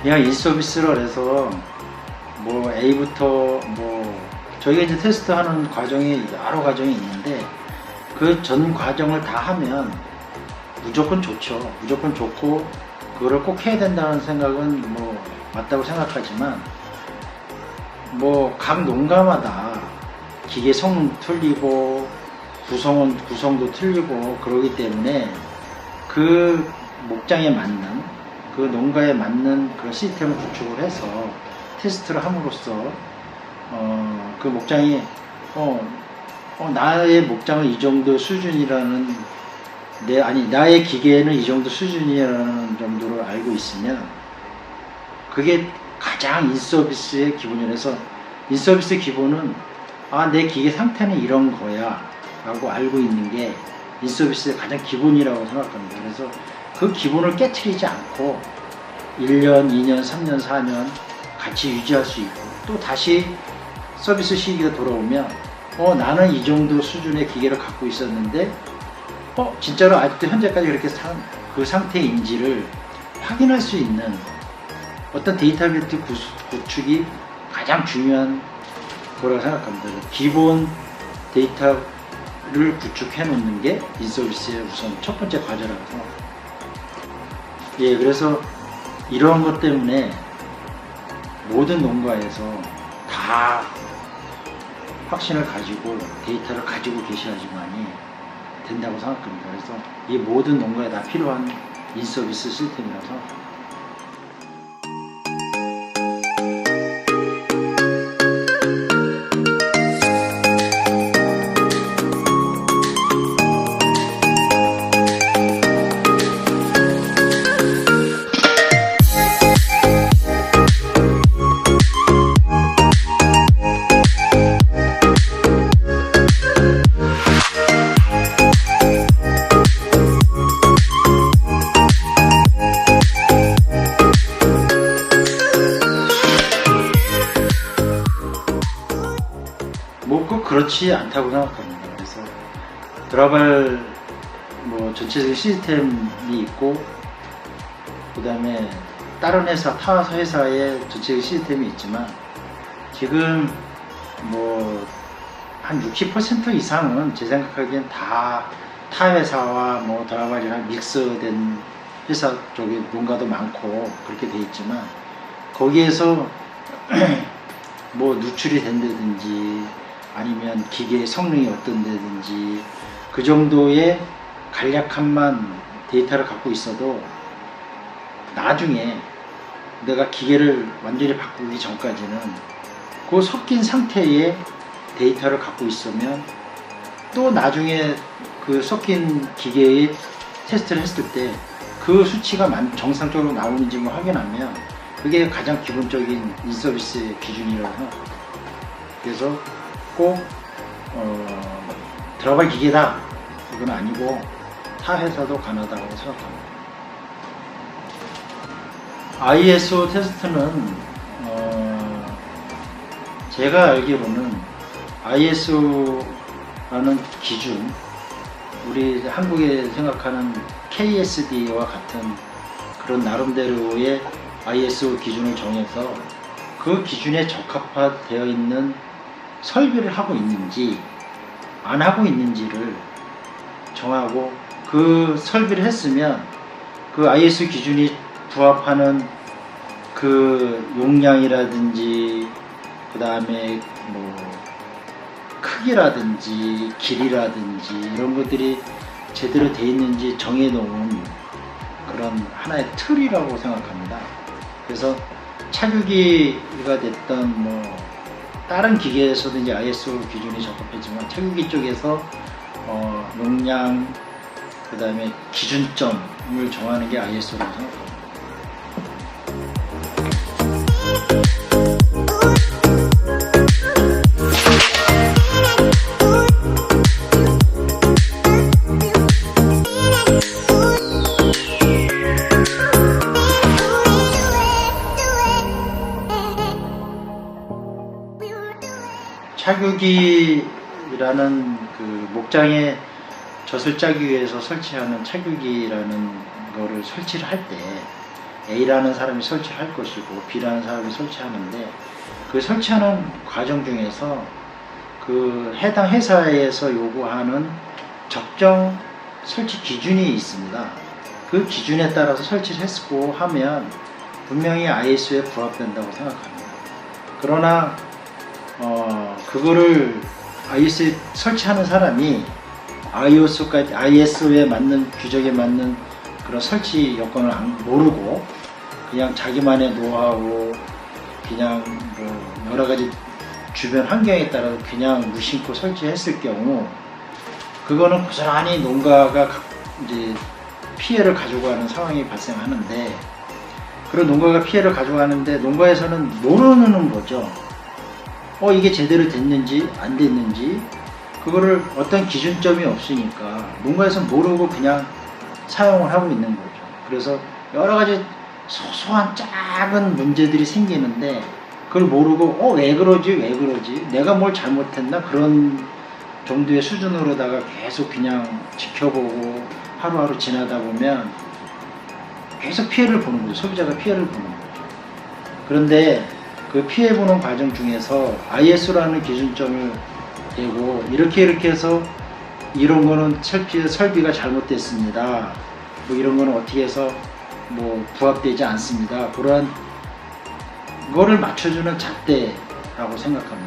그냥 인서비스를 해서 뭐 A부터 뭐 저희가 이제 테스트하는 과정이 여러 과정이 있는데 그 전 과정을 다 하면 무조건 좋죠. 무조건 좋고 그거를 꼭 해야 된다는 생각은 뭐 맞다고 생각하지만 뭐 각 농가마다 기계 성능 틀리고 구성도 틀리고 그러기 때문에 그 목장에 맞는 그 농가에 맞는 그런 시스템을 구축을 해서 테스트를 함으로써 그 목장이 나의 목장은 이 정도 수준이라는 나의 기계는 이 정도 수준이라는 정도를 알고 있으면 그게 가장 인서비스의 기본이라서 인서비스 기본은 내 기계 상태는 이런 거야 라고 알고 있는 게 인서비스의 가장 기본이라고 생각합니다. 그래서 그 기본을 깨트리지 않고 1년, 2년, 3년, 4년 같이 유지할 수 있고 또 다시 서비스 시기가 돌아오면 나는 이 정도 수준의 기계를 갖고 있었는데 진짜로 아직도 현재까지 그렇게 그 상태인지를 확인할 수 있는 어떤 데이터베이스 구축이 가장 중요한 거라고 생각합니다. 기본 데이터를 구축해 놓는 게 인서비스의 우선 첫 번째 과제라고 생각합니다. 예, 그래서 이러한 것 때문에 모든 농가에서 다 확신을 가지고 데이터를 가지고 계셔야지만이 된다고 생각합니다. 그래서 이 모든 농가에 다 필요한 인서비스 시스템이라서 생각합니다. 꼭 그렇지 않다고 생각합니다. 그래서 드라발 전체적인 시스템이 있고 그 다음에 다른 회사, 타 회사의 전체적인 시스템이 있지만 지금 한 60% 이상은 제 생각하기엔 다 타 회사와 드라발이랑 믹스된 회사 쪽에 농가도 많고 그렇게 돼 있지만 거기에서 누출이 된다든지 아니면 기계의 성능이 어떤다든지 그 정도의 간략한만 데이터를 갖고 있어도 나중에 내가 기계를 완전히 바꾸기 전까지는 그 섞인 상태의 데이터를 갖고 있으면 또 나중에 그 섞인 기계의 테스트를 했을 때 그 수치가 정상적으로 나오는지 확인하면 그게 가장 기본적인 인서비스의 기준이라고 생각합니다. 그래서 꼭 드라발 기계다 이건 아니고 타 회사도 가능하다고 생각합니다. ISO 테스트는 제가 알기로는 ISO라는 기준, 우리 한국에 생각하는 KSD와 같은 그런 나름대로의 ISO 기준을 정해서 그 기준에 적합화되어 있는 설비를 하고 있는지 안 하고 있는지를 정하고 그 설비를 했으면 그 ISO 기준이 부합하는 그 용량이라든지 그 다음에 크기라든지 길이라든지 이런 것들이 제대로 되어 있는지 정해놓은 그런 하나의 틀이라고 생각합니다. 그래서 차규기가 됐던 다른 기계에서도 이제 ISO 기준이 적합했지만 차규기 쪽에서 용량 그 다음에 기준점을 정하는 게 ISO라고 생각합니다. 차규기라는 그 목장에 젖을 짜기 위해서 설치하는 차규기라는 거를 설치를 할 때 A라는 사람이 설치할 것이고 B라는 사람이 설치하는데 그 설치하는 과정 중에서 그 해당 회사에서 요구하는 적정 설치 기준이 있습니다. 그 기준에 따라서 설치를 했고 하면 분명히 ISO에 부합된다고 생각합니다. 그러나 그거를 ISO에 설치하는 사람이 ISO에 맞는 규정에 맞는 그런 설치 여건을 모르고 그냥 자기만의 노하우 그냥 뭐 여러 가지 주변 환경에 따라 그냥 무심코 설치했을 경우 그거는 고스란히 농가가 이제 피해를 가져가는 상황이 발생하는데 그런 농가가 피해를 가져가는데 농가에서는 모르는 거죠. 이게 제대로 됐는지 안 됐는지 그거를 어떤 기준점이 없으니까 농가에서 모르고 그냥 사용을 하고 있는 거죠. 그래서 여러 가지 소소한 작은 문제들이 생기는데 그걸 모르고 왜 그러지 내가 뭘 잘못했나 그런 정도의 수준으로다가 계속 그냥 지켜보고 하루하루 지나다 보면 계속 피해를 보는 거죠. 소비자가 피해를 보는 거죠. 그런데 그 피해 보는 과정 중에서 ISO라는 기준점을 대고 이렇게 해서 이런 거는 설비가 잘못됐습니다. 뭐 이런 거는 어떻게 해서 뭐 부합되지 않습니다. 그런 거를 맞춰주는 잣대라고 생각합니다.